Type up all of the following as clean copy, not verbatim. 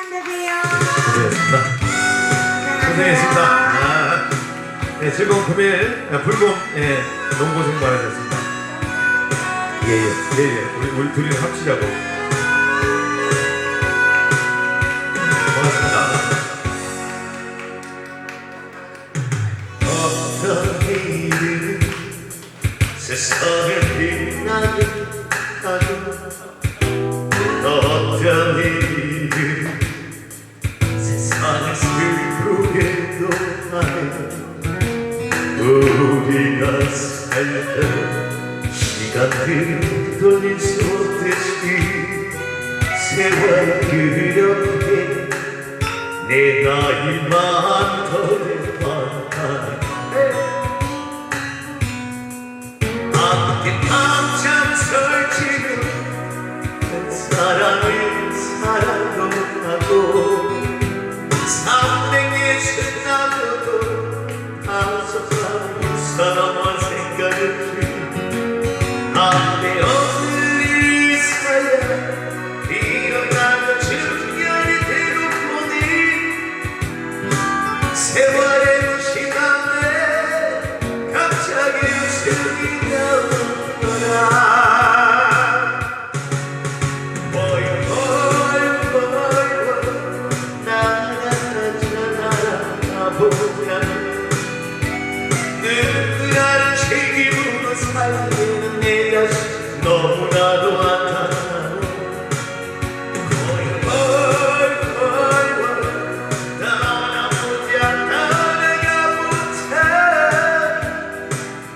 만드세요. 고생했습니다. 고생했습니다. 네, 즐거운 금요일 불금 너무 고생 많으셨습니다. 우리 둘이 합치자고. 고맙습니다. 어떤 일은 세상에 빛나게 하고 어떤 일은 세상을 슬프게도 하네. 우리가 살던 시간을 돌릴 수 없듯이 세월 그렇게 내 나이만 더해봐가네. 앞에 한참 설치는 사랑을 사랑도 하고 360 나눠도 다섯살 사람만 생각을 안돼 오늘 있어야 일어나서 중년이 되고 보니 세월의 시간에 갑자기 웃음이 나오더라. 누구라는 책임으로 살기는 내 자신 너무나도 안타까워. 나 혼자 따라가 못해.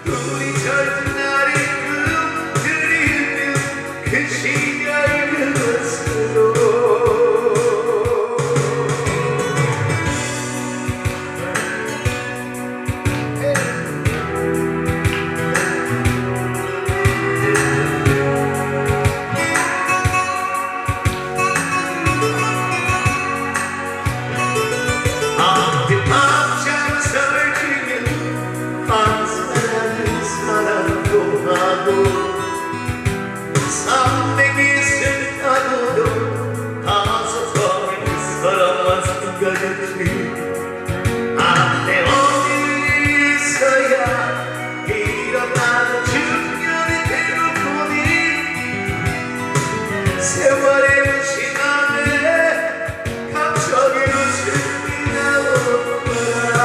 우리 젊은 날이 그리는 그 시절 그것으로 안돼 어디 있어야 일어나는 중년이 되고 보니 세월의 시간에 갑자기 웃음이 나오더라.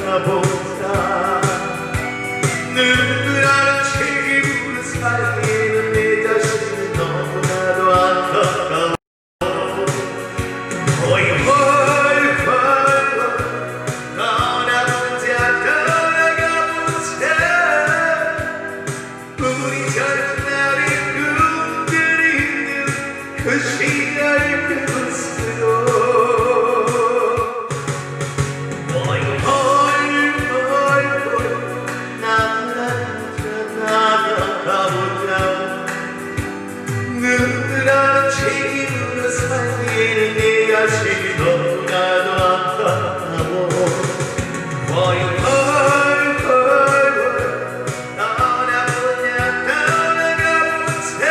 날아보자. 누구라는 책임으로 살기는 내 자신이 너무나도 안타까워. 너나 혼자 떠나가 못해. 우리 젊은 날이 꿈들이는 그 시절 그곳으로 누구라는 책임으로 살기에는 내 자신이 너무나도 안타까워. 너나 혼자 떠나가 못해.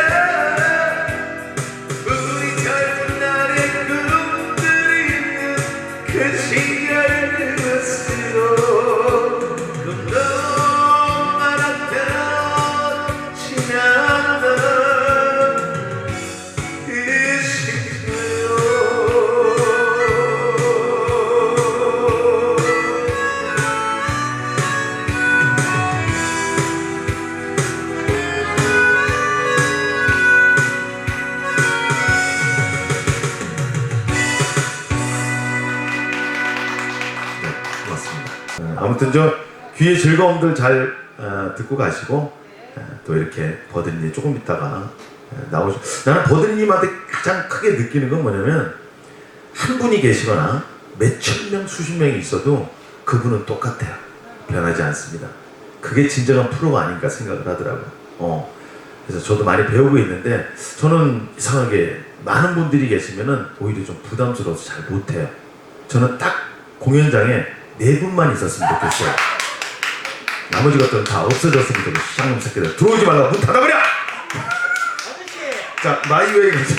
우리 젊은 날의 꿈들이 있는 그 시절 그것으로 꿈도 말았던 지난날 아무튼 저 귀의 즐거움들 잘 듣고 가시고 또 이렇게 버드님 조금 있다가 나는 버드님한테 가장 크게 느끼는 건 뭐냐면 한 분이 계시거나 몇천 명 수십 명이 있어도 그분은 똑같아요. 변하지 않습니다. 그게 진정한 프로가 아닌가 생각을 하더라고요. 그래서 저도 많이 배우고 있는데 저는 이상하게 많은 분들이 계시면은 오히려 좀 부담스러워서 잘 못해요. 저는 딱 공연장에 4분만 있었으면 좋겠어요. 나머지 것들은 다 없어졌으면 좋겠어. 쌍놈 새끼들 들어오지 말라고 문 닫아버려. 아저씨 자 마이웨이 가자.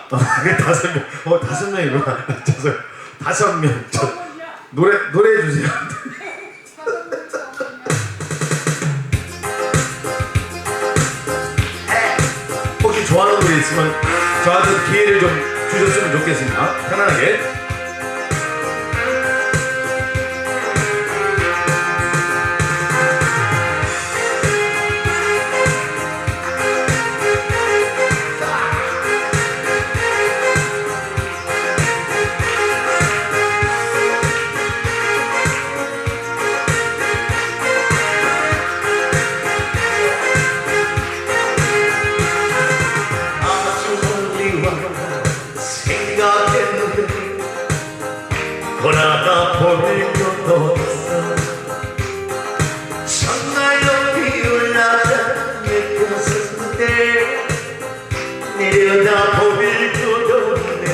5명. 5명. 5명이구나. 다섯 명. 노래해 주세요. 혹시 좋아하는 노래 있으면 저한테 기회를 좀 주셨으면 좋겠습니다. 편안하게. 보나다 버릴 것도 없어 정말로 비올라다 내 가슴에 내려다 버릴 것도 없네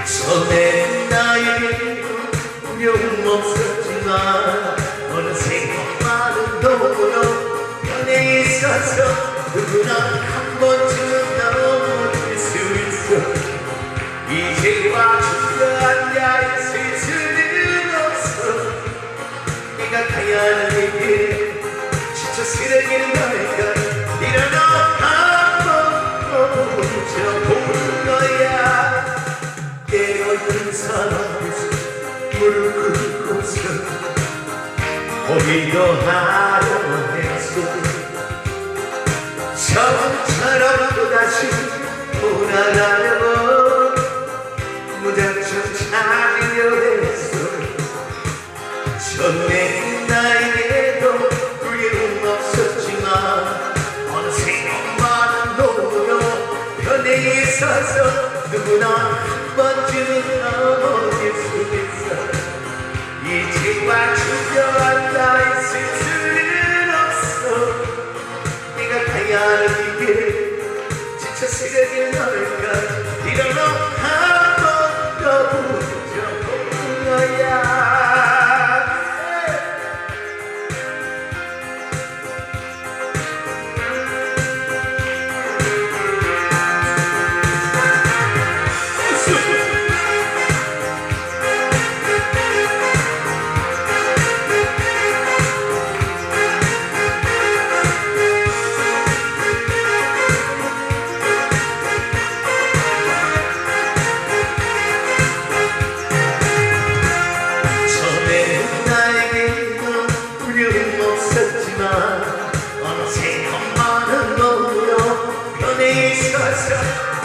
전에 나에게 두려움 없었지만 어느새 많은 도로 변해 있어서 누구나 한 번쯤은 넘어질 수 있어 이제와 주저앉아 있을 수는 없어 내가 가야 하는 길 지쳐 쓰레기는 너니까 일어나 한번 멈춰보는 거야 깨어있는 사람에서 무릎 꿇고서 고민도 하려 했어 처음처럼 또다시 돌아가려고 무작정 찾으려 했어 전에 나에게도 두려움 없었지만 어느새 많은 노로 변해 있어서 누구나 한 번쯤은 넘어질 수 있어 이제와 주저앉아 있을 수는 없어 네가 가야 하는 길 지쳐 쓰레기를 넣을까 일어나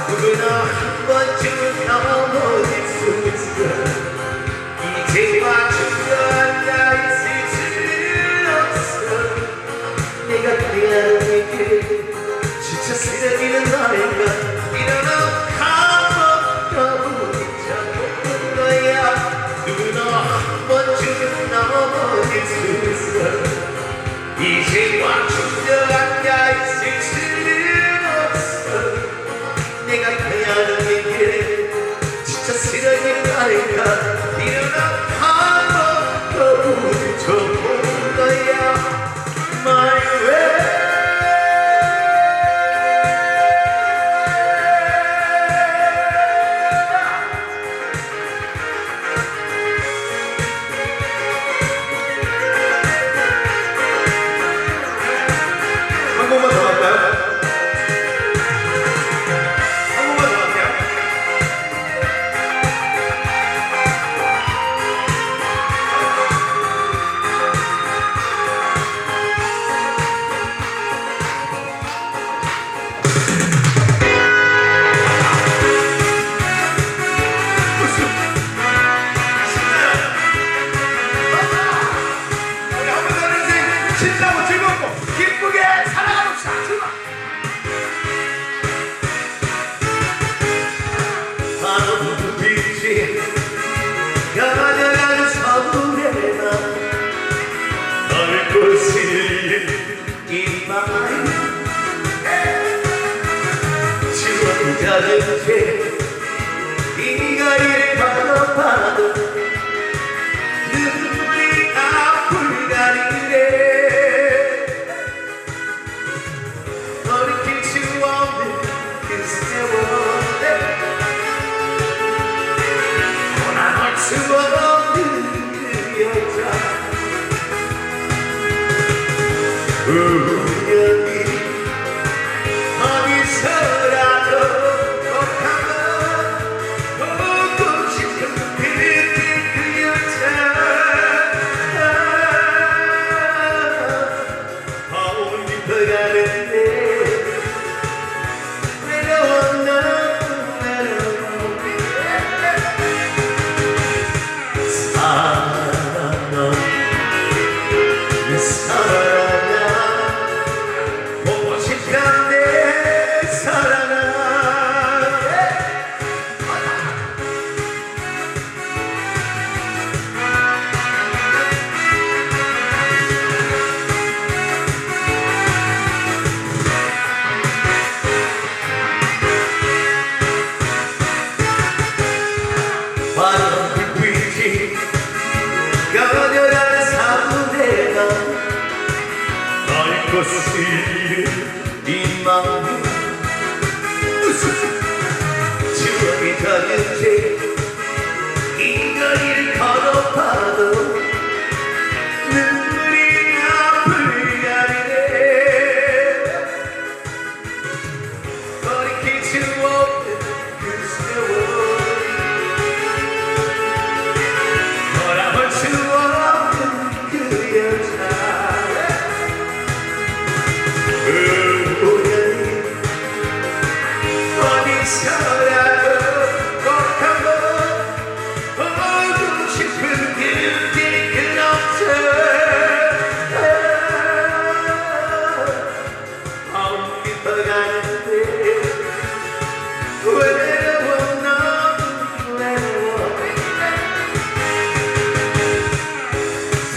누구나 한 번쯤은 넘어질 수 있어 이제와 주저앉아 있을 수는 없어 내가 가야 하는 길 지쳐 쓰러지는 너인가 일어나 한번 더 부딪혀보는 거야 누구나 한 번쯤은 넘어질 수 있어 이제와 주저앉아 있을 수는 없어 내가 가야 하는 길 지쳐 쓰러진 나이가 일어나 한번 더 부딪혀보는 거야 My way 한 번만 더 할까요? 신나고 즐겁고 기쁘게 살아가봅시다. 출발! 바로 빛이 가져가는 서울에나 넓고 슬린 이 마음 지금 젖은 채 이 거리를 걸어봐도 눈물이 아플 가리 우연히 어디서라도 꼭 한번 보고 싶은 그때 그 여자 어울리더가는데 외로워 넌 외로워 사랑아 내 사랑아 보고 싶다 내 사랑아 바람 불빛이 가녀라는 사무대가 날 것을 이 마음이 추억이 젖은 채 이 거리를 걸어봐도 눈물이 앞을 가리네 돌이킬 수 없는 그 세월 돌아볼 수 없는 그 여자 우연히 어디서라도 꼭 한번 보고 싶은 그때 그 남자 어울리더가는데 외로워 넌 외로워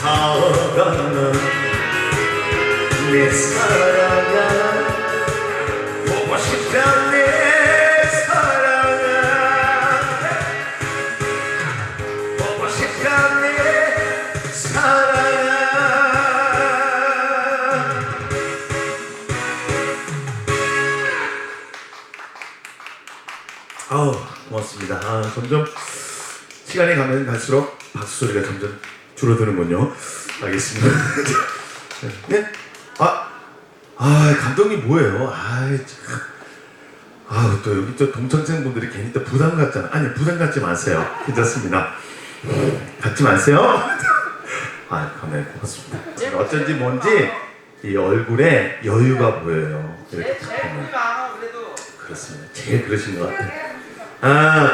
사랑아 내 사랑아 보고 싶다 내 사랑아 보고 싶다 내 사랑아 아우 고맙습니다. 점점 시간이 가면 갈수록 박수 소리가 점점 줄어드는군요. 알겠습니다. 네? 감독님 뭐예요? 또 여기 저 동창생분들이 괜히 또 부담 갖잖아. 아니 부담 갖지 마세요. 괜찮습니다. 갖지 마세요. 감독님 고맙습니다. 어쩐지 뭔지 이 얼굴에 여유가 보여요. 이렇게 제 보니까 그래도 그렇습니다. 제일 그러신 것 같아요.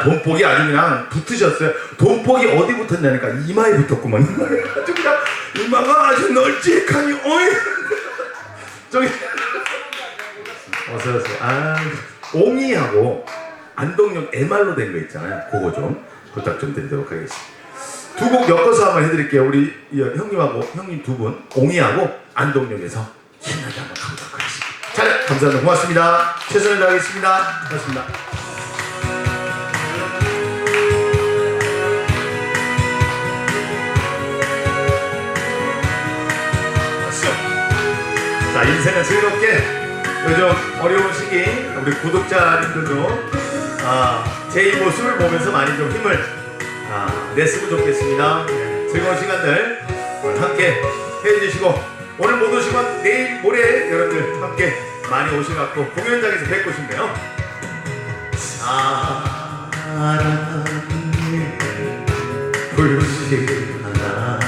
돈복이 아주 그냥 붙으셨어요. 돈복이 어디 붙었냐니까 이마에 붙었구만. 이마에 아주 그냥 이마가 아주 널찍하니 어이. 저기 어서 오세요. 옹이하고 안동역 MR로 된 거 있잖아요. 그거 좀 부탁 좀 드리도록 하겠습니다. 두 곡 엮어서 한번 해드릴게요. 우리 형님하고 형님 두 분 옹이하고 안동역에서 신나게 한번 가보도록 하겠습니다. 자, 감사합니다. 고맙습니다. 최선을 다하겠습니다. 고맙습니다. 자, 인생은 즐겁게 요즘 어려운 시기 우리 구독자님들도 제 모습을 보면서 많이 좀 힘을 냈으면 좋겠습니다. 즐거운 시간들 오늘 함께 해주시고 오늘 못 오시면 내일 모레 여러분들 함께 많이 오셔갖고 공연장에서 뵙고 싶네요. 사랑에 불씨 하나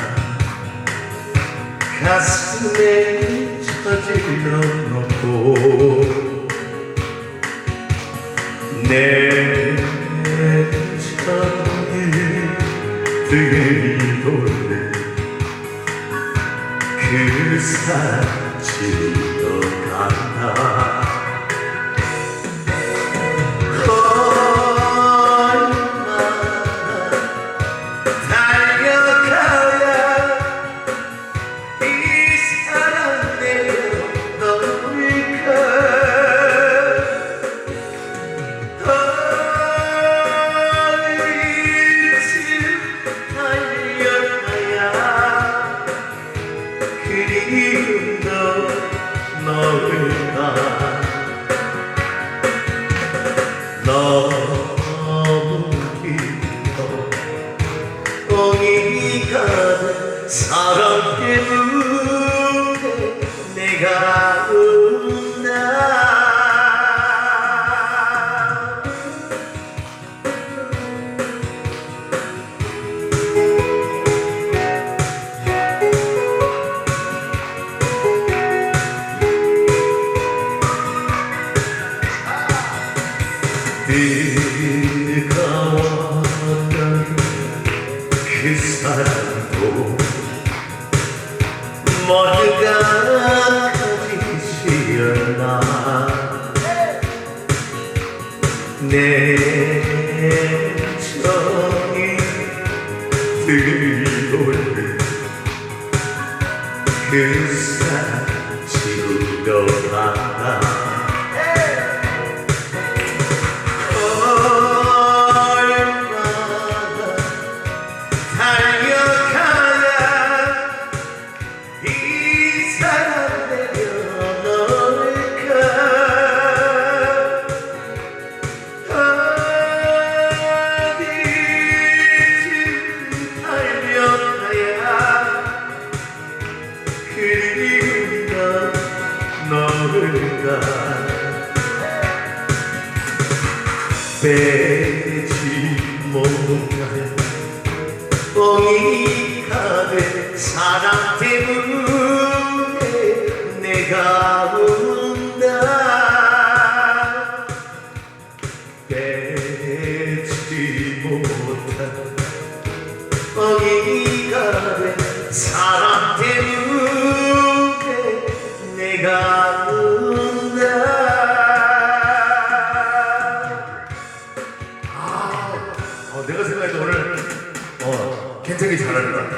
가슴에 저질러 놓고 내 정이 들이도는 그 사실이 떠간다 너무 길어 엉이가 사랑 때문에 내가 즐거웠던 그 사랑도 모두가 가지시었나 내 정이 들어오는 그 사랑 지우러 간다 빼지 못할 뻥이가 된 사랑 때문에 내가 운다 빼지 못할 뻥이가 된 사랑 때문에 내가 운다 내가 생각할 때 오늘 괜찮게 잘하는 것 같아.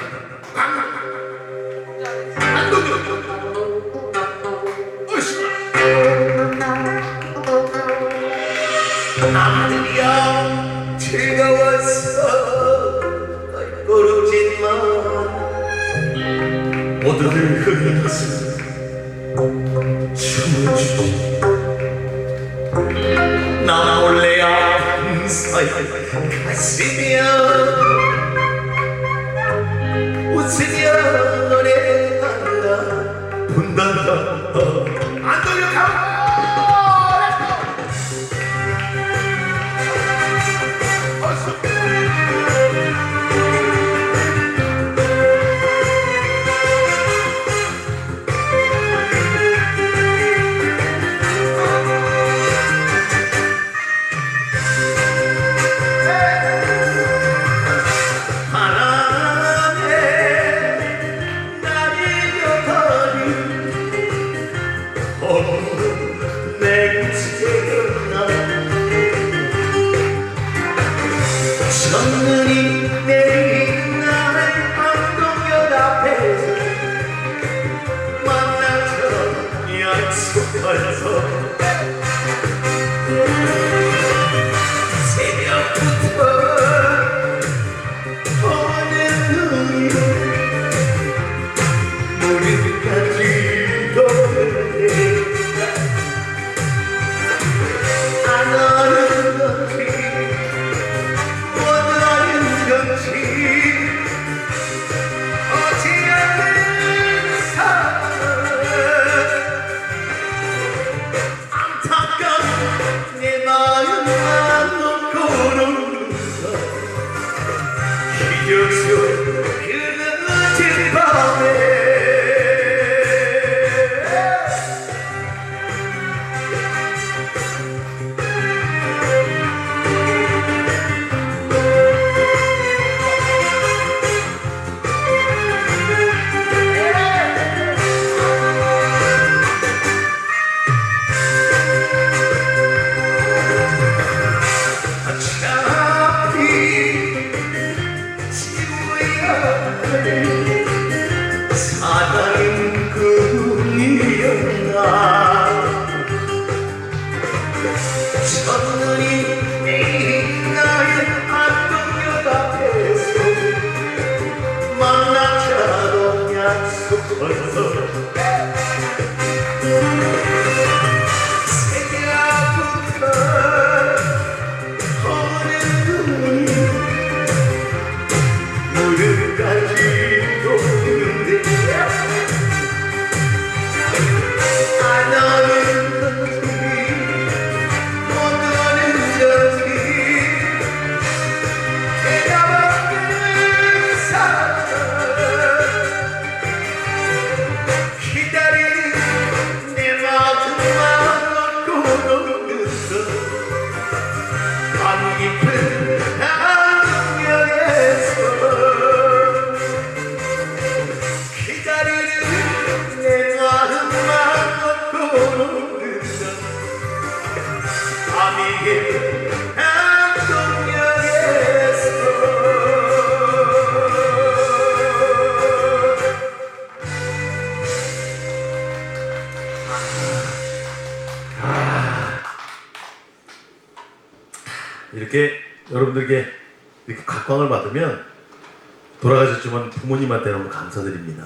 남들이야 즐거웠어 고르지만 모두들 흘려서 춤을 추지 나 몰래야 사이 가슴이야 웃으며 노래한다 분단다 안 돌려가고 첫눈이 내린 날 안동역 앞에서 만나서 약속하여서 새벽부터 오는 눈이 무릎까지 도는데 안 오는 것이 이렇게 여러분들에게 이렇게 각광을 받으면 돌아가셨지만 부모님한테 너무 감사드립니다.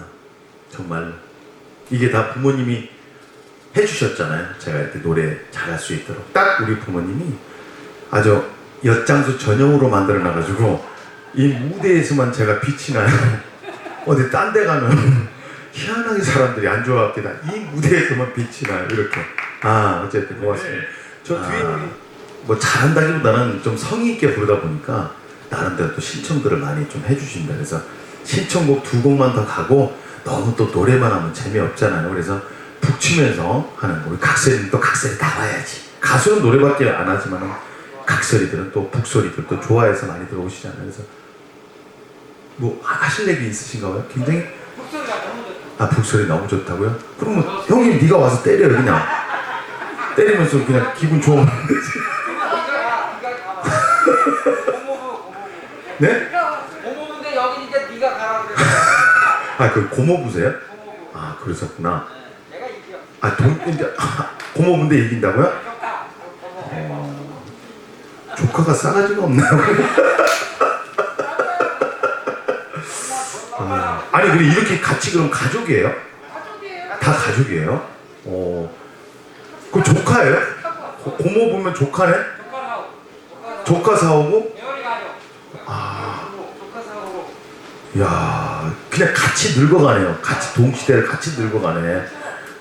정말 이게 다 부모님이 해주셨잖아요. 제가 이렇게 노래 잘할 수 있도록 딱 우리 부모님이 아주 엿장수 전용으로 만들어놔가지고 이 무대에서만 제가 빛이 나요. 어디 딴 데 가면 희한하게 사람들이 안 좋아합니다. 이 무대에서만 빛이 나요. 이렇게. 아 어쨌든 고맙습니다. 저 뒤에 뭐 잘한다기보다는 좀 성의 있게 부르다 보니까 나름대로 또 신청들을 많이 좀 해주신다. 그래서 신청곡 2곡만 더 가고 너무 또 노래만 하면 재미없잖아요. 그래서 푹 치면서 하는 거. 우리 각설이는 또 각설이 나와야지. 가수는 노래밖에 안 하지만 각설이들은 또 북소리들 또 좋아해서 많이 들어오시잖아요. 그래서 뭐 하실 얘기 있으신가 봐요? 굉장히 목소리가 너무 좋다. 아 북소리 너무 좋다고요? 그러면 형님 네가 와서 때려 그냥 때리면서 그냥 기분 좋으면 되지. 고모부. 네? 고모부인데 여기 이제 네가 가라 그래. 아 그 고모부세요? 고모부. 아 그러셨구나. 내가 이겨. 아 이제 고모부인데 이긴다고요? 좋다. 조카가 싸가지가 없나요? 아니 그래 이렇게 같이 그럼 가족이에요? 다 가족이에요? 그 조카예요? 고모 보면 조카네? 조카 사오고? 조카 사오고. 야 그냥 같이 늙어가네요. 같이 동시대를 같이 늙어가네.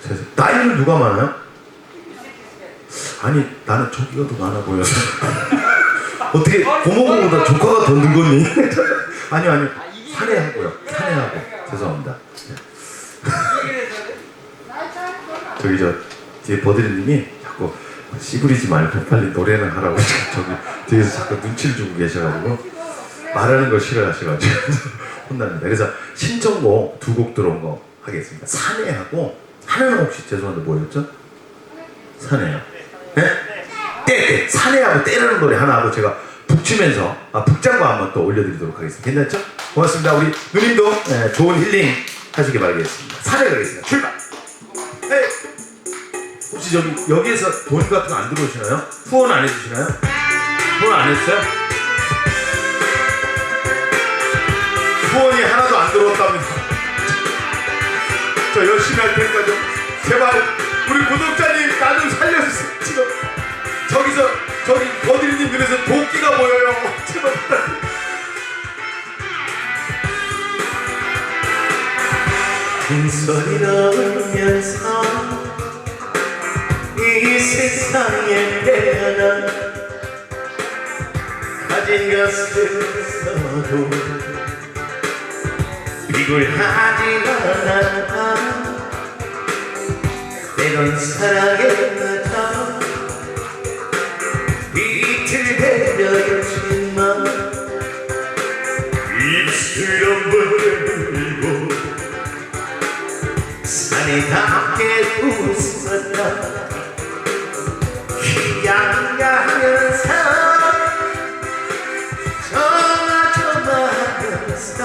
그래서 나이는 누가 많아요? 아니 나는 저기가 더 많아 보여서 어떻게 고모보다 조카가 더 늙었니? 아니요 사내하고요. 사내하고 죄송합니다. 저기 저 뒤에 버드리님이 자꾸 씨부리지 말고 빨리 노래는 하라고 저기 뒤에서 자꾸 눈치를 주고 계셔가지고 말하는 걸 싫어하셔가지고 혼납니다. 그래서 신청곡 2곡 들어온 거 하겠습니다. 사내하고 하나는 혹시 죄송한데 뭐였죠? 사내요. 네? 때 사내하고 때라는 노래 하나 하고 제가 북치면서 북장과 한번 또 올려드리도록 하겠습니다. 괜찮죠? 고맙습니다. 우리 누님도 네, 좋은 힐링 하시길 바라겠습니다. 사내 가겠습니다. 출발! 네. 혹시 여기에서 돈 같은 거 안 들어오시나요? 후원 안 해주시나요? 후원 안 했어요? 후원이 하나도 안 들어왔답니다. 저 열심히 할 테니까 좀 제발 우리 구독자님 나 좀 살려주세요. 지금 저기 버드리님 눈에서 도끼가 보여요. 제발 부탁드립니다. 큰 소리로 울면서 이 세상에 태어나 가진 것을 써도 비굴하지 않아. 때론 사랑했다 비틀대려였지만 입술 한번 내밀고 산에답게 웃었다. 희양하면서 조마조마하면서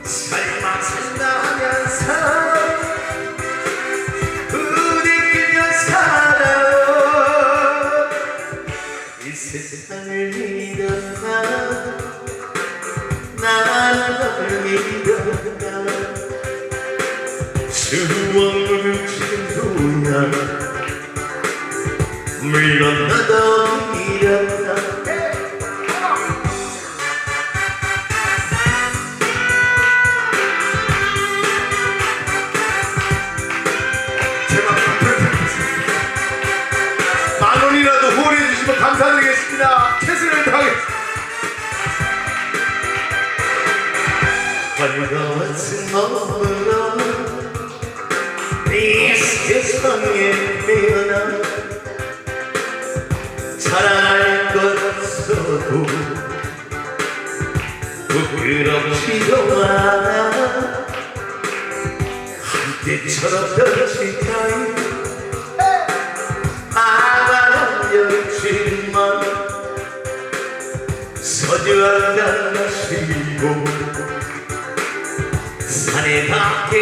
살마살마하면서 부딪히며 살아요. 이 세상을 믿었다. 나는 널 믿었다. 추억을 친구야 물론 너도 믿었다. 제발 부탁드리겠습니다. 10,000원이라도 후원해 주시면 감사드리겠습니다. 최선을 다하겠습니다. 벌거벗은 몸으로 이 세상에 태어나 자랑할 것 없어도 부끄럽지도 않아. 한때처럼 떨어질까요? 아가였지만 서주한 마시고 산에 밖에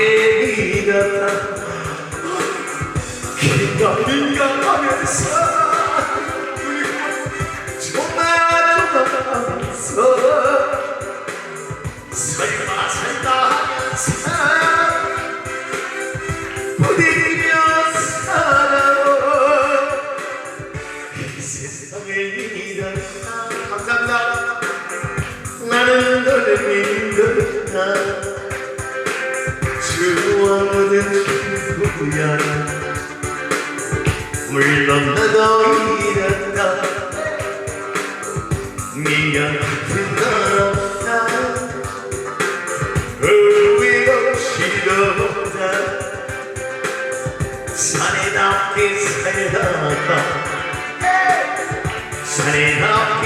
믿었다. 긴가민가 하면서 부딪히며 살아온 이 세상을 믿었다. 감사합니다. 나는 너를 믿었다. 주와 모든 친구야. 물론 나도 이랬다. 미련 깊은 건 없다. 후회 없이 없다. 사내답게 살다가 사내답게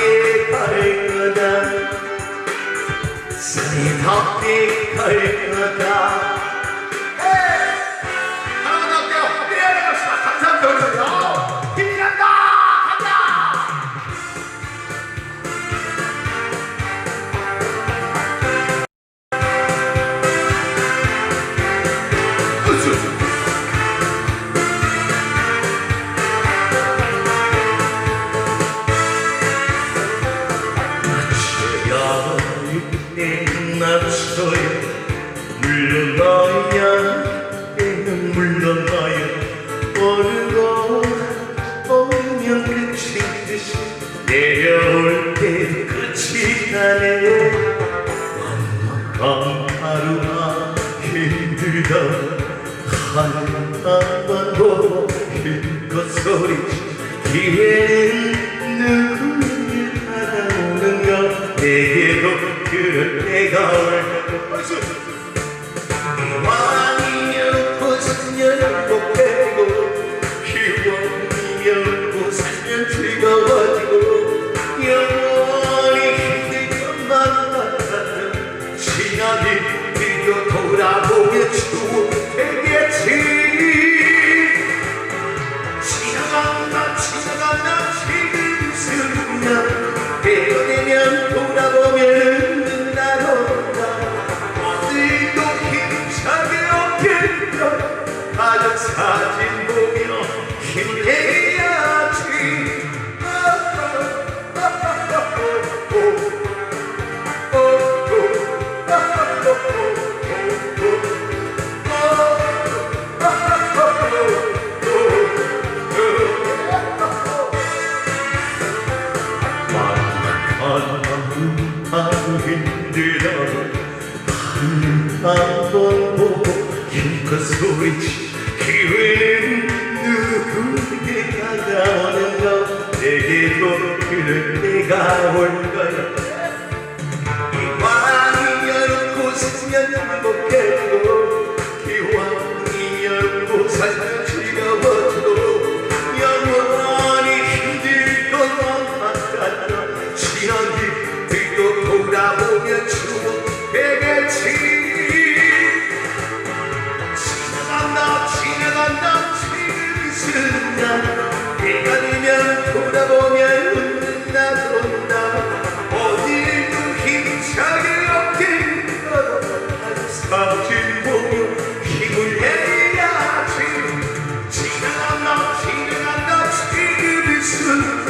갈 거다. 사내답게 갈 거다. 하나만 할게요. 미안해 갑시다. 감사합니다. 힘이 난다. 간다. 낮춰요. 물러나야 때는 물러나요. 오르고 오면 끝인 듯이 내려올 때 끝이 나네요. 막막한 하루가 힘들다. 한번도 힘껏 소리치 기회는 누구를 받아오는가. 내게도 그럴 때가 올까. 왕이면 웃으면 복되고 희원이면 웃으면 즐거워지고 영원히 힘들 것만 같아도 시간이 뒤로 돌아보면 추억되겠지. 지나간다 지금 순간 때가 되면 돌아보면 나도 어디도 힘차게 없겠다. 가족 사진 보며 힘을 내야지. 하루 힘들어 한번 보고 힘껏 소리치 기회는 누구에게 다가오는가. 내게도 그럴 때가 올 거야. 기왕이 열고 살면 행복해지고 기왕이 열고 살면 즐거워지고 영원히 힘들 것만 같아. 시간이 뒤로 돌아보면 추억되겠지. 지나간다 지금 순간 때가 되면 돌아보면 나도 나 어디도 힘차게 없겠다. 사진 보며 힘을 내야지. 지나간다 지금 순간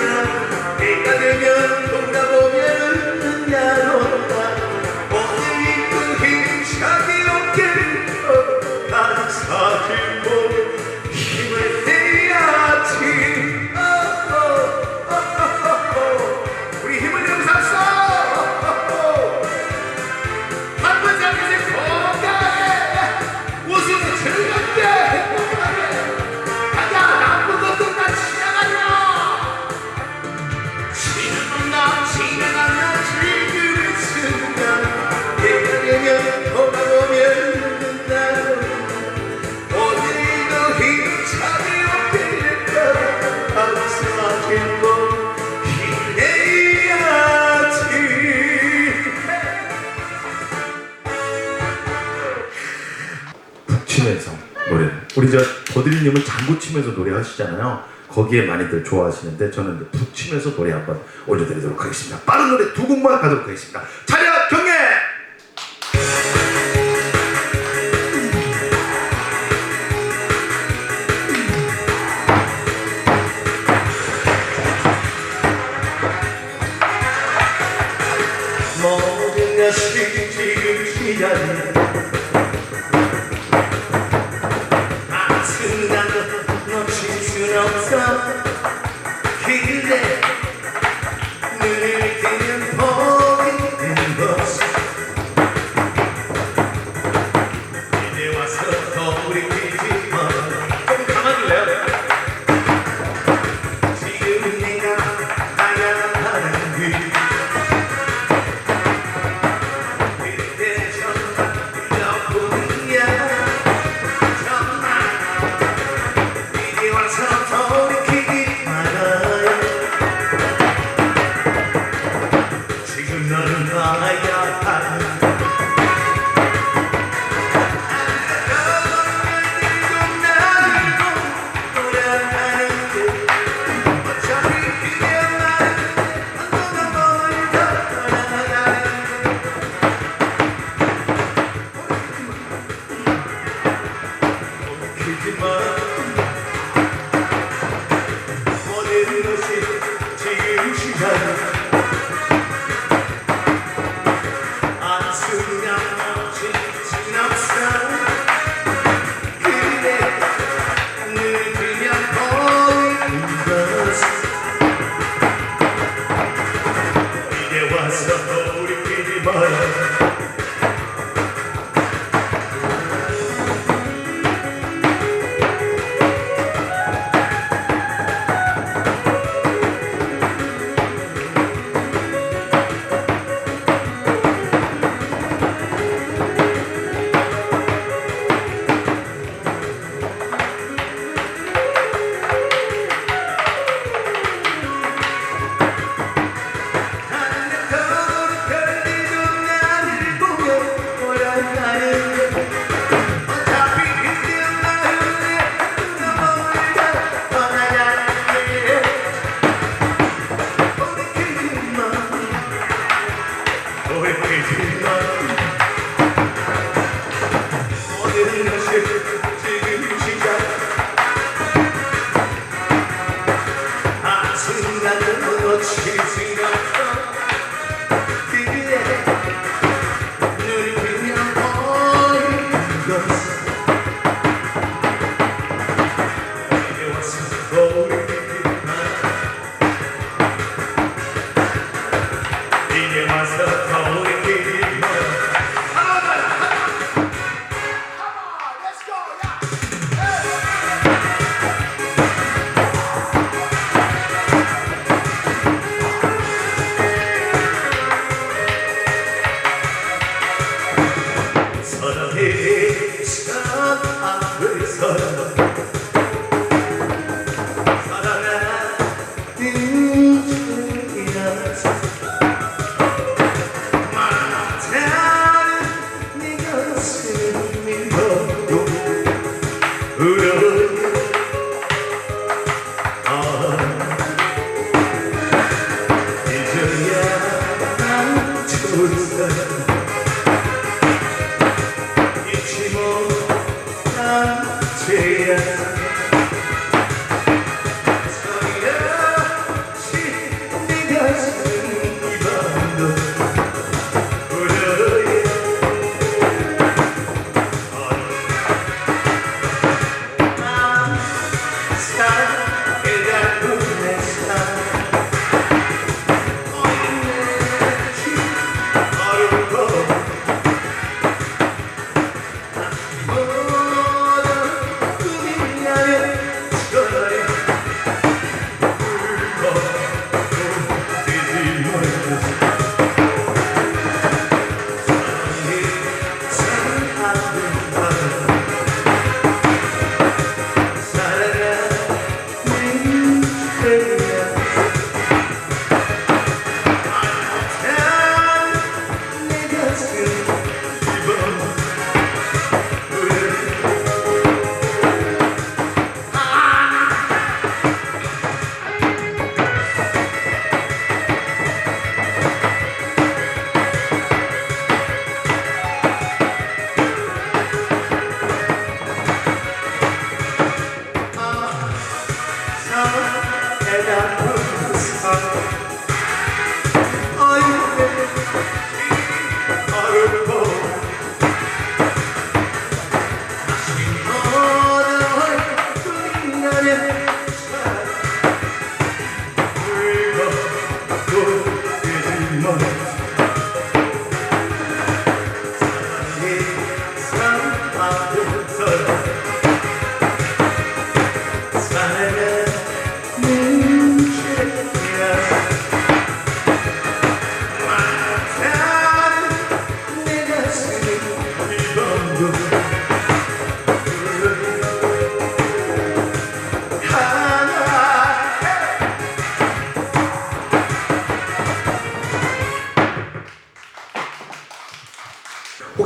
때가 되면 돌아보면 나도 나 어디도 힘차게 없겠다. 사진 보며 힘을 내야지. 우리 힘을 내고 삽시다. 한 번 잡으세요. 건강하게 웃으면서 즐겁게 행복하게 가자. 나쁜 것도 다 지나가냐. 지나간다 지금의 순간 때가 되면 돌아보면 나도 어디도 힘차게 없겠다. 사진 보며 힘을 내야지. 북치면서 노래. 우리 저 버들이님은 장구 치면서 노래하시잖아요. 거기에 많이들 좋아하시는데 저는 이제 북치면서 노래 한번 올려드리도록 하겠습니다. 빠른 노래 두 곡만 가도록 하겠습니다. 차렷 경례. 모든 것이 지금 시간이 돌이키지만 좀 강하길래요. 지금 내가 가야 하는 길 그때 정말 너뿐이야. 정말 이제 와서 돌이키지 말아요. 지금 너는 가야 하는 지금 시간 안쓰면 지나서 그래 늙으면 보이는 것은 이제 와서 돌이키지 마요. 지금 시작 한순간도 놓칠 생각 그래 눈을 뜨면 보이는 것은 이제 와서 돌이키지 마라. 이제 와서 돌이키지 마라. 사랑의 앞을 사랑하는 중이라서 많다는 네 가슴이 너도 울어요. 이제야 난 좋다. 잊지 못한 죄야 서리없이 네 가슴이 밤도 울어요. 난 사랑해가는 내 사랑 어린애지 어려워 모든 꿈이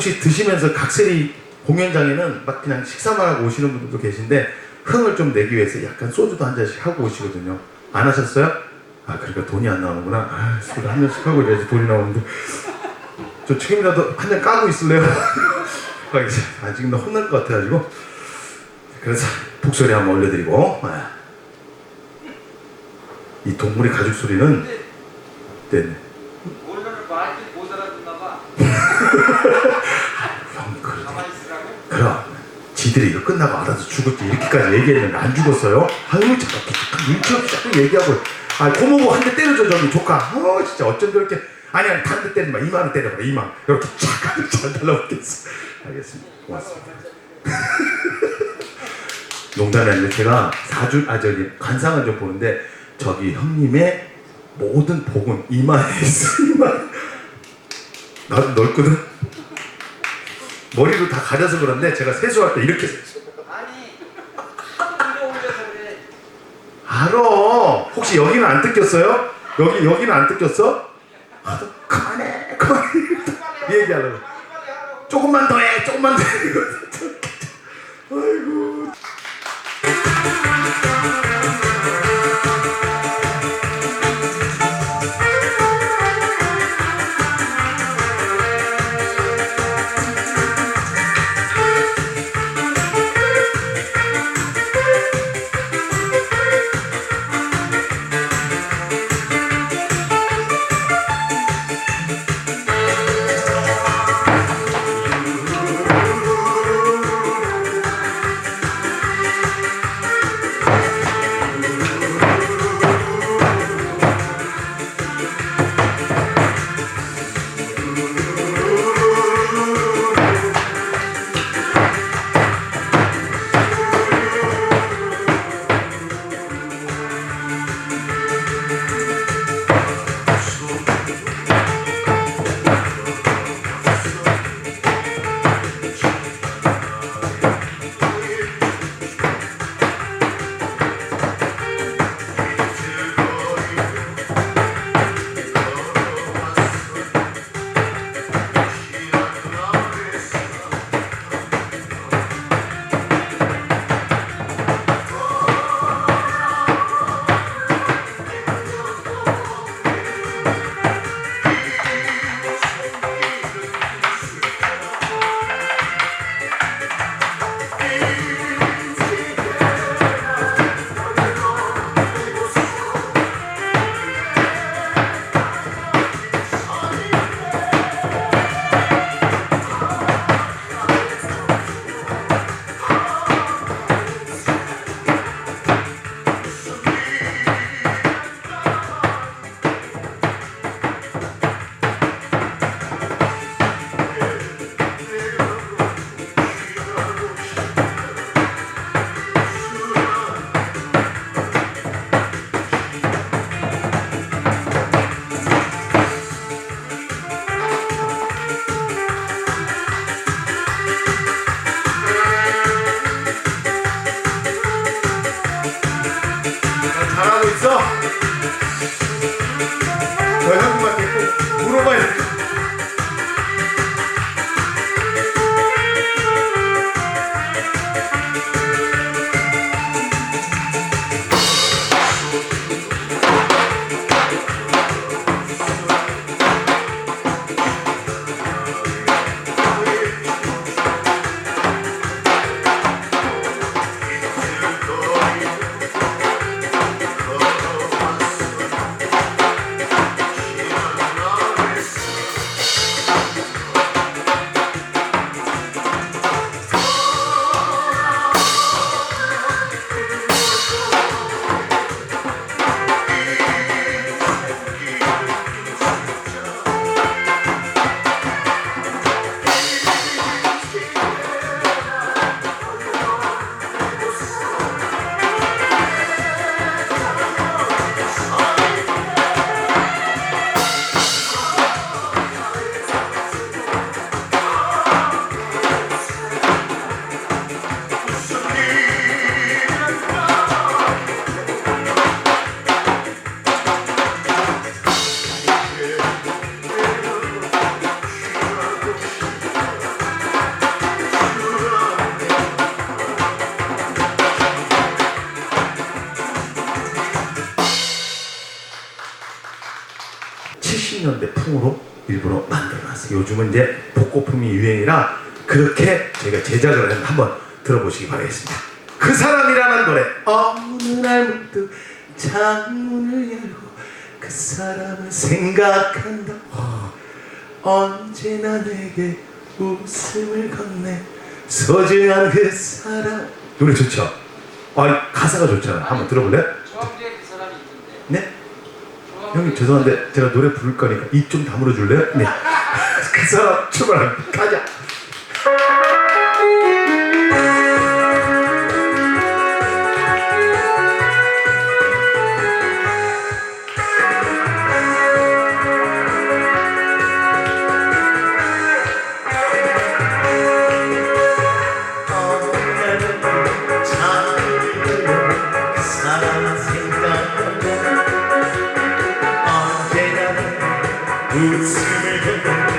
혹시 드시면서 각설이 공연장에는 막 그냥 식사만 하고 오시는 분들도 계신데 흥을 좀 내기 위해서 약간 소주도 한 잔씩 하고 오시거든요. 안 하셨어요? 아, 그러니까 돈이 안 나오는구나. 아, 술 한 잔씩 하고 이래야지 돈이 나오는데 저 지금이라도 한 잔 까고 있을래요? 아, 지금 나 혼날 것 같아가지고. 그래서 북소리 한번 올려드리고. 이 동물의 가죽 소리는 네. 원래는 말지 못 알아듣나 봐. 형, 가만히 있으라고? 그럼 지들이 이거 끝나고 알아서 죽었지 이렇게까지 얘기했는데 안 죽었어요? 아유 잠깐 눈치 없이 자꾸 얘기하고. 아, 고모고 한 대 때려줘 저기 조카. 진짜 어쩜 저렇게. 아니 단 대 때리지 마. 2만원 때려봐. 2만 이렇게 쫙 잘 달라붙겠어. 알겠습니다. 고맙습니다. 농담이 아니라 제가 저기 관상을 좀 보는데 저기 형님의 모든 복은 이마에 있어. 이마. 나도 넓거든. 머리로 다 가려서 그런데 제가 세수할 때 이렇게 아니, 하도 올려서 그래. 알아. 혹시 여기는 안 뜯겼어요? 여기는 안 뜯겼어? 그만해. 얘기하려고. 조금만 더 해. 조금만 더 해. 아이고. 80년대 풍으로 일부러 만들어놨어요. 요즘은 이제 복고풍이 유행이라 그렇게 제가 제작을 했는데 한번 들어보시기 바라겠습니다. 그 사람이라는 노래. 어느 날 문득 창문을 열고 그 사람을 생각한다. 언제나 내게 웃음을 건네 소중한 그 사람. 노래 좋죠? 가사가 좋잖아. 한번 들어볼래? 조합주에 그 사람이 있는데. 네? 형님 죄송한데 제가 노래 부를 거니까 입 좀 다물어 줄래요? 네. 그 사람 출발합니다. 가자. 웃음을 건네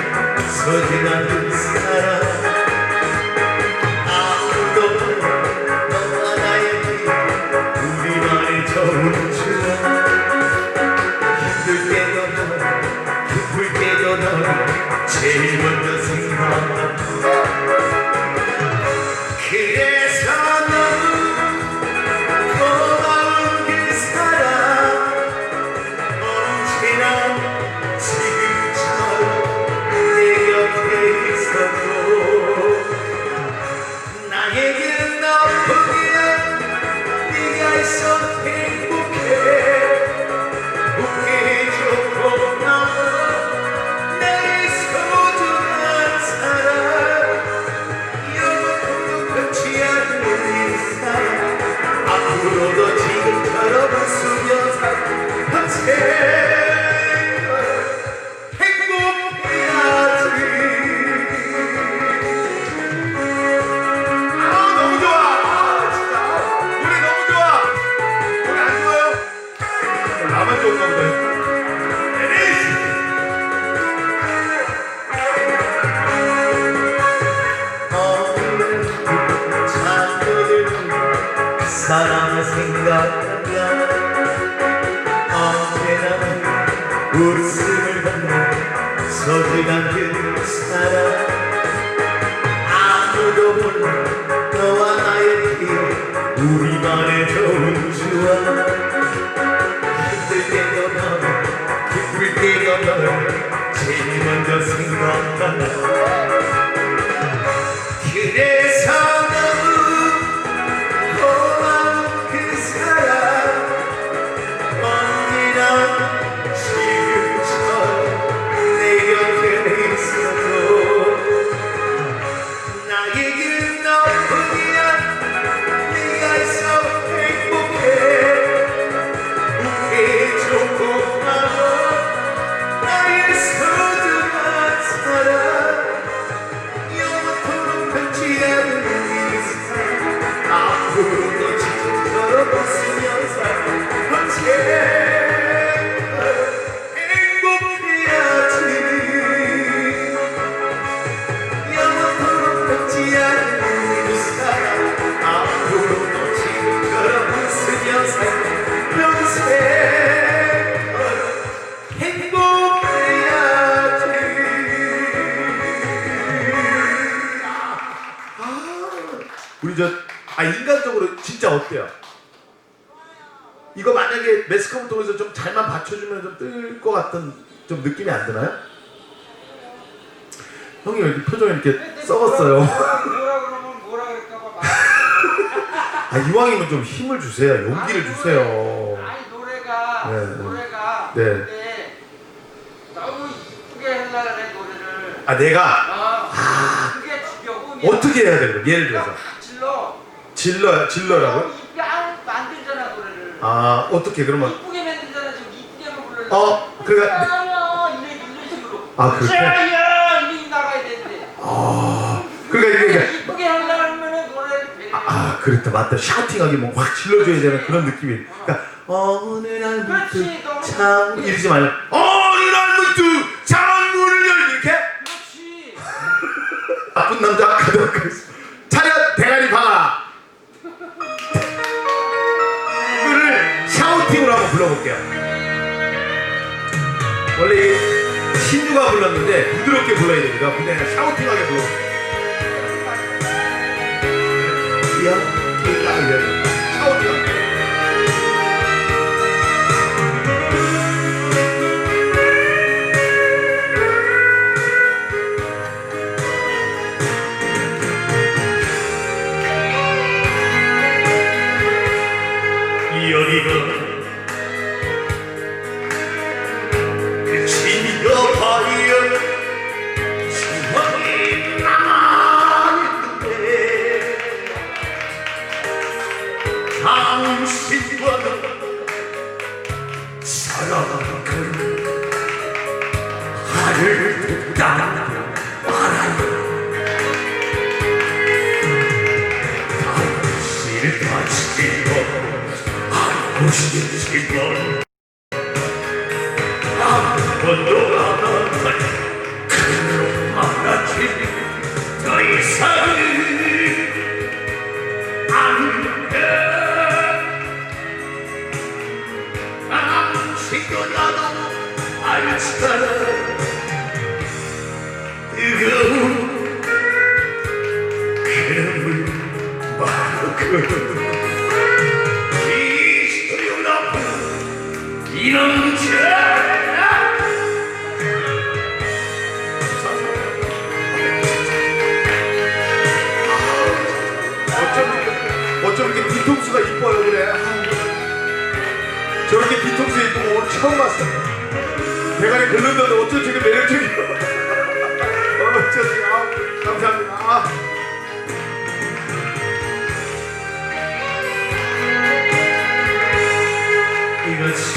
소중한 그 사람 아무도 너와 나에게 우리만의 좋은 추억 힘들 때도 너 기쁠 때도 너 제일 먼저 생각한다. 그래서 너무 고마운 그 사람 언제나 나에게는 너뿐이야. 네가 있어 행복해. 웃게 해줘 고마워. 내 소중한 사람 영원토록 끝이 않는 사람 앞으로도 지금처럼 웃으며 살 평생 사랑을 생각하면 언제나 웃음을 건네 소중한 그 사람 아무도 몰라 너와 나의 길 우리만의 좋은 추억 힘들 때도 너 기쁠 때도 너 제일 먼저 생각한다. 그래서 우리 인간적으로 진짜 어때요? 이거 만약에 매스컴을 통해서 좀 잘만 받쳐주면 좀 뜰 것 같은 좀 느낌이 안 드나요? 형이 왜 이렇게 표정이 이렇게 썩었어요? 뭐라 그러면 뭐라 그럴까봐 이왕이면 좀 힘을 주세요. 용기를 주세요. 아니 노래가 네. 노래가 네. 근데 너무 이쁘게 하려고 그래 노래를. 내가 그게 지겨워. 어떻게 해야 돼 그럼? 예를 들어서 질러라고요? 이쁘게 만들잖아 노래를. 어떻게 그러면? 이쁘게 만들잖아. 지금 이쁘게만 불러야 그러니까 이런 식으로. 그렇게? 이렇게 나가야 되는데. 그러니까 이게 이쁘게 하려면은 노래를 되게. 그렇다 맞다. 샤우팅하게 뭐 확 질러줘야 되는 그런 느낌이. 그러니까 어느 날 그렇지, 문득 너무 창 이러지 말고 어느 날 문득 창문을 열 이렇게. 그렇지. 나쁜 남자 가도록 하겠습니다. 차렷 대가리 박아. 이거를 샤우팅으로 한번 불러볼게요. 원래 신유가 불렀는데 부드럽게 불러야 됩니다. 그냥 샤우팅하게 불러. 샤우팅하게. 여기가 지겨봐요 추억이 남아있는데 당신과는 사랑은 하늘 땅 알아요 당신을 다치고 무시지만 한 번도 안 한다 그로 말하지 더 이상은 안돼 당신도 나도 알잖아 뜨거운 그름을 마르고 이놈 어쩜 이렇게 뒤통수가 이뻐요 그래. 저렇게 뒤통수 이쁘고 오늘 처음 봤어요. 대가리 긁는데도 어쩜 저렇게 매력적이야. 어쩌지. 감사합니다. 이것이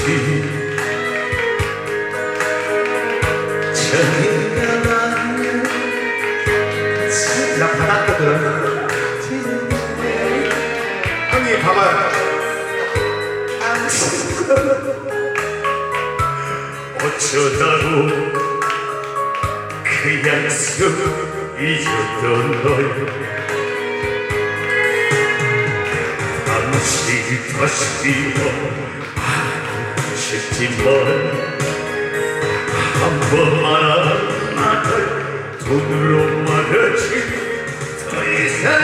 저희가 맞는 나 받았거든. 형님 봐봐요. 어쩌다고 그 약속 잊었던 너요 당신이 다시 싶지만 한 번만 나를 돈으로 말하지 더 이상은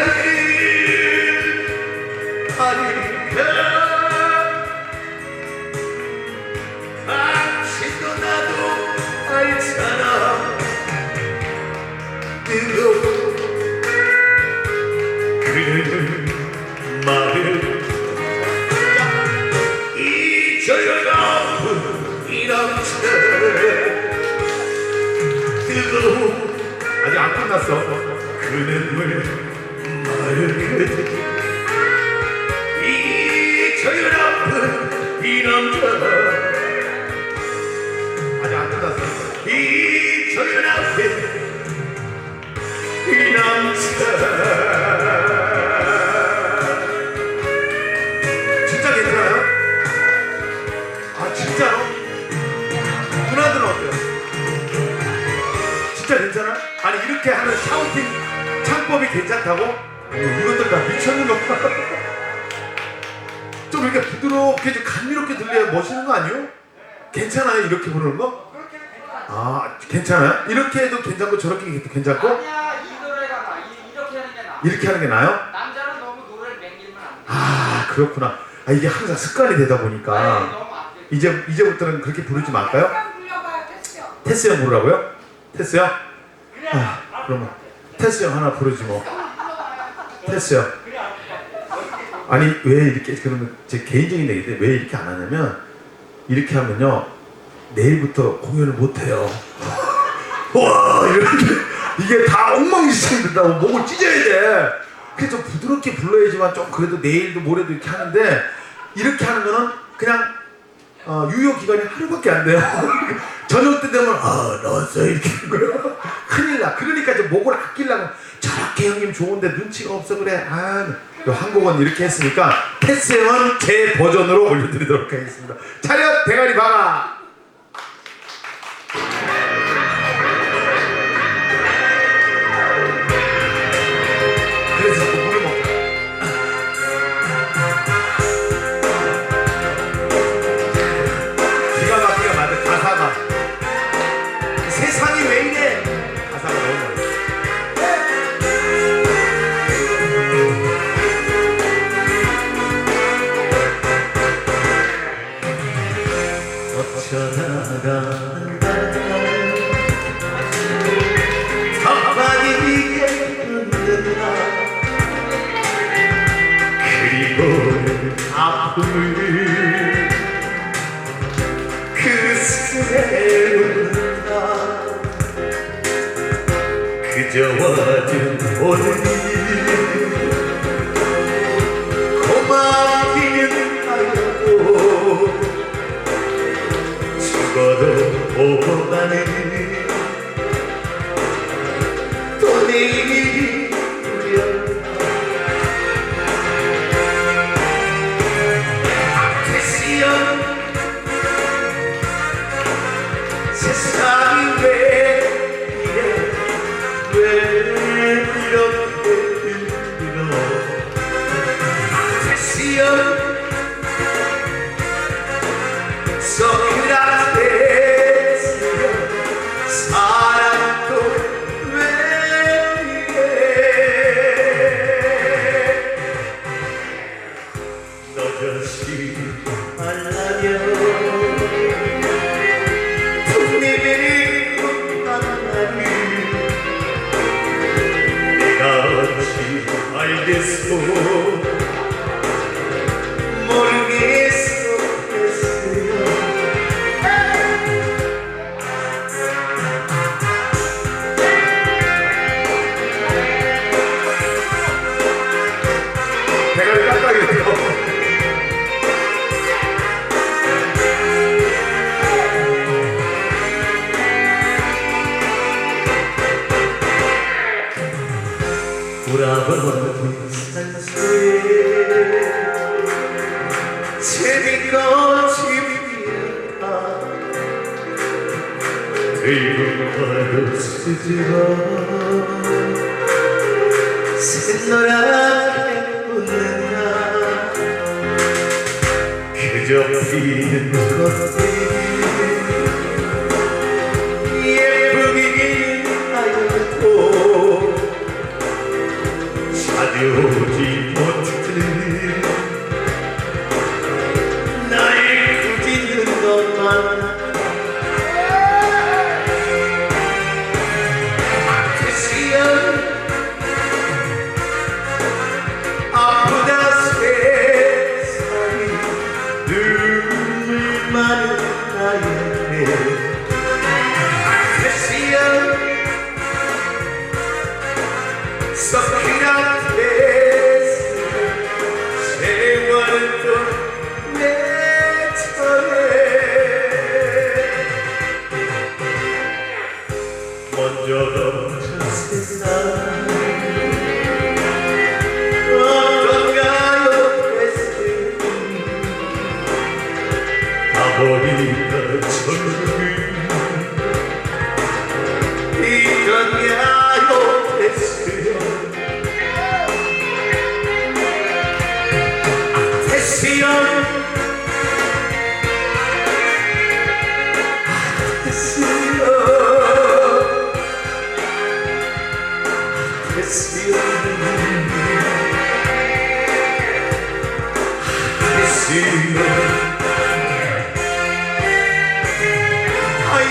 아니까 당신도 나도 알잖아 뜨거운 그 말을 잊어야 이 남자 뜨거운 아직 안 끝났어. 그 눈물 맑거든 잊어야 이 남자 아직 안 끝났어. 잊어야 이 남자 진짜 괜찮아요? 아 진짜로? 누나들은 어때요? 진짜 괜찮아? 아니 이렇게 하는 샤우팅 창법이 괜찮다고? 이것들 다 미쳤는 거. 좀 이렇게 부드럽게 좀 감미롭게 들려야 멋있는 거 아니에요? 괜찮아요 이렇게 부르는 거? 아 괜찮아요? 이렇게 해도 괜찮고 저렇게 해도 괜찮고? 아니야 이 노래가 나. 이렇게 하는 게 나. 이렇게 하는 게 나아요? 남자는 너무 노래를 맹기면 안 돼. 아 그렇구나. 아 이게 항상 습관이 되다 보니까 너무 안 돼. 이제부터는 그렇게 부르지 말까요? 불러봐요, 됐어요. 테스 형 부르라고요? 테스 형? 아 그러면 테스 형 하나 부르지 뭐. 테스 형. 아니 왜 이렇게 그러면 제 개인적인 얘기인데 왜 이렇게 안 하냐면 이렇게 하면요 내일부터 공연을 못 해요. 와 이렇게 이게 다 엉망진창이 된다고 목을 찢어야 돼. 그래서 좀 부드럽게 불러야지만 좀 그래도 내일도 모레도 이렇게 하는데 이렇게 하는 거는 그냥 유효 기간이 하루밖에 안 돼요. 저녁 때 되면 나왔어요 이렇게 하는 거예요. 큰일 나. 그러니까 이제 목을 아끼려고 저렇게 형님 좋은데 눈치가 없어 그래. 한 곡은 이렇게 했으니까 테스 형은 제 버전으로 올려드리도록 하겠습니다. 차렷 대가리 박아. 그래서 자꾸 물을 먹자. 기가 막히게 만든 가사가 세 아픔을 그 숨에 묻는다 그저 와준 오늘이 고맙기는 하여도 죽어도 보고 가는 또 내일이 두렵다 앞에시여 세상이 왜 이래 왜 이렇게 힘들어 앞에시여 소크라테스여 사랑도 왜 이래 너저씨 말라며 풍님이 만나니 내가 어찌 알겠소 모르겠소 배가 깜빡이네요. 돌아보는 산소에 재미가 집이야 들고 쓰지마 샛노랗게 웃는다 그저 피는 것들이 예쁘긴 하여도 찾아오지 못해 날 꾸짖는 것만 앞에시여 아프다 세상이 눈물 많은 나에게 앞에시여 소크라테스 세월은 또 내 처해 먼저 멈춘 세상 어떤가요 베스트 가버리다 천국을 이건가요 베스트 앞에시여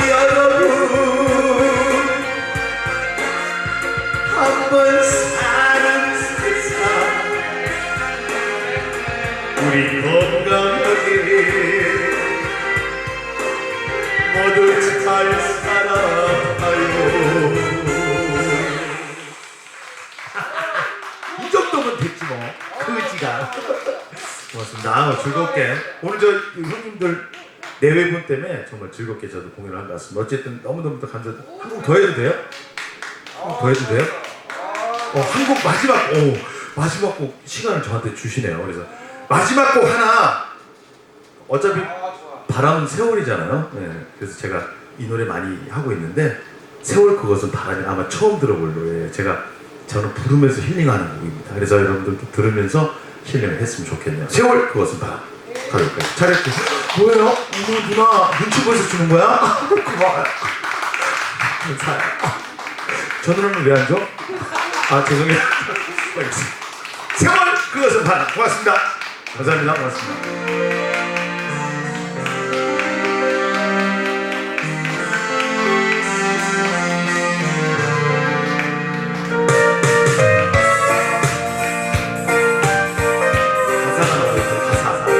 여러분 한번 사는 세상 우리 건강하게 모두 잘 살아가요. 이 정도면 됐지 뭐. 그지가. 고맙습니다. 아, 즐겁게 오늘 저 형님들 내외분 때문에 정말 즐겁게 저도 공연을 한 것 같습니다. 어쨌든 너무너무 감사드립니다. 한곡 더 해도 돼요? 한곡 더 해도 돼요? 한곡 마지막 곡 시간을 저한테 주시네요. 그래서 마지막 곡 하나 어차피 바람은 세월이잖아요. 네, 그래서 제가 이 노래 많이 하고 있는데 세월 그것은 바람이 아마 처음 들어볼 노래예요. 저는 부르면서 힐링하는 곡입니다. 그래서 여러분들도 들으면서 힐링을 했으면 좋겠네요. 세월 그것은 바람 가볼까요? 잘했고 뭐예요? 누나 눈치 보여서 주는 거야? 고마워요. 감사해요. 저 누나는 왜 안 줘? 죄송해요. 세월 그것은 바람 고맙습니다. 감사합니다. 고맙습니다. 가사가 나와요. 가사.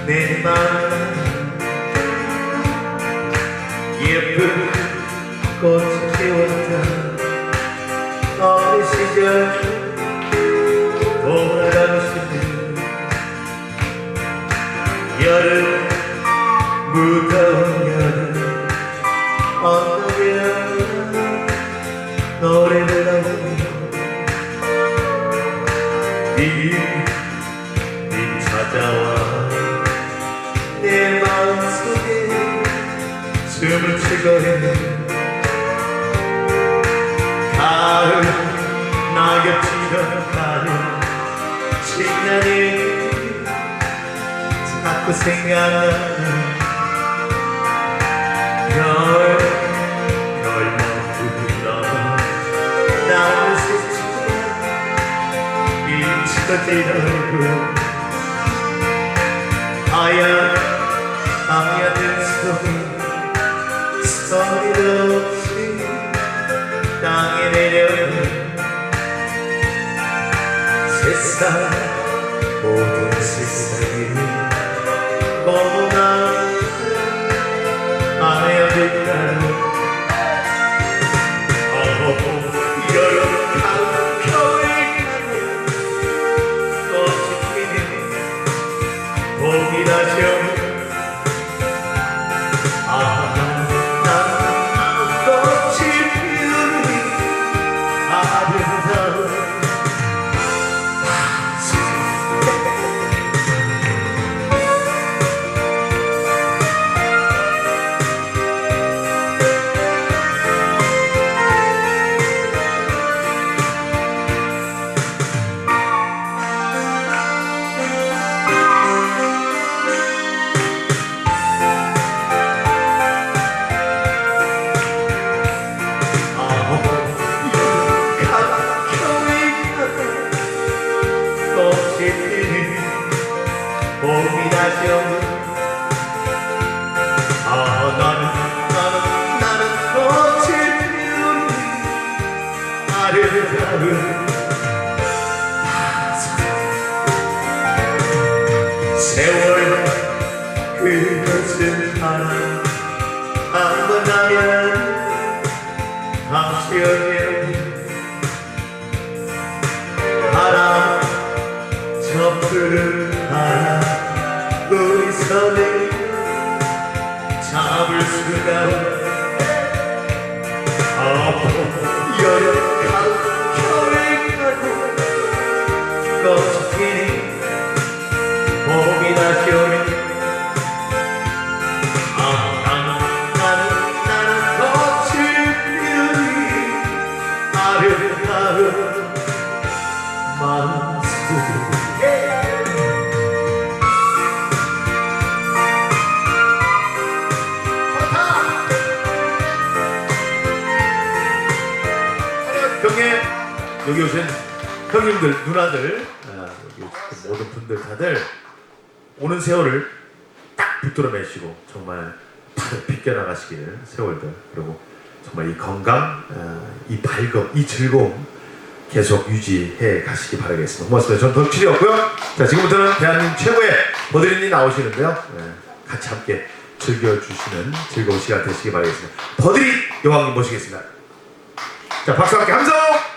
내 맘 예쁜 꽃이 피웠다 어린 시절 돌아가고 싶은 여름 무더운 여름 언덕에 노래를 하고 네 찾아와 내 마음속에 춤을 추고 있는 가을 낙엽 지던 가을 시간이 자꾸 생각나는 별만큼 넘어 나를 스치고 잊혀진 얼굴 하얀 소리도 없이 땅에 내려오는 세상 모든 세상이 너무나 하얀빛깔 여름 가을 겨울이 꽃이 피는 봄이 다시 오는 꽃이 피우니 아름다운 봄이 다시 오는 나는 꽃을 피우는 아름다운 세월 그것을 알아 한번 가면 다시 오면 바람 저 하나 우리 손을 잡을 수가 여름 가을 겨울 가고 꽃이 피니 봄이 다시 오니 나는 꽃을 피우니 아름다운 마음속에 경례 여기 오신 형님들 누나들 여기 모든 분들 다들 오는 세월을 딱 붙들어 매시고 정말 다들 비껴나가시기를 세월들 그리고 정말 이 건강 이 밝음 이 즐거움 계속 유지해 가시기 바라겠습니다. 고맙습니다. 저는 덕질이었고요. 자 지금부터는 대한민국 최고의 버드린이 나오시는데요. 같이 함께 즐겨주시는 즐거운 시간 되시기 바라겠습니다. 버드린 여왕님 모시겠습니다. 자 박수 함께 함성!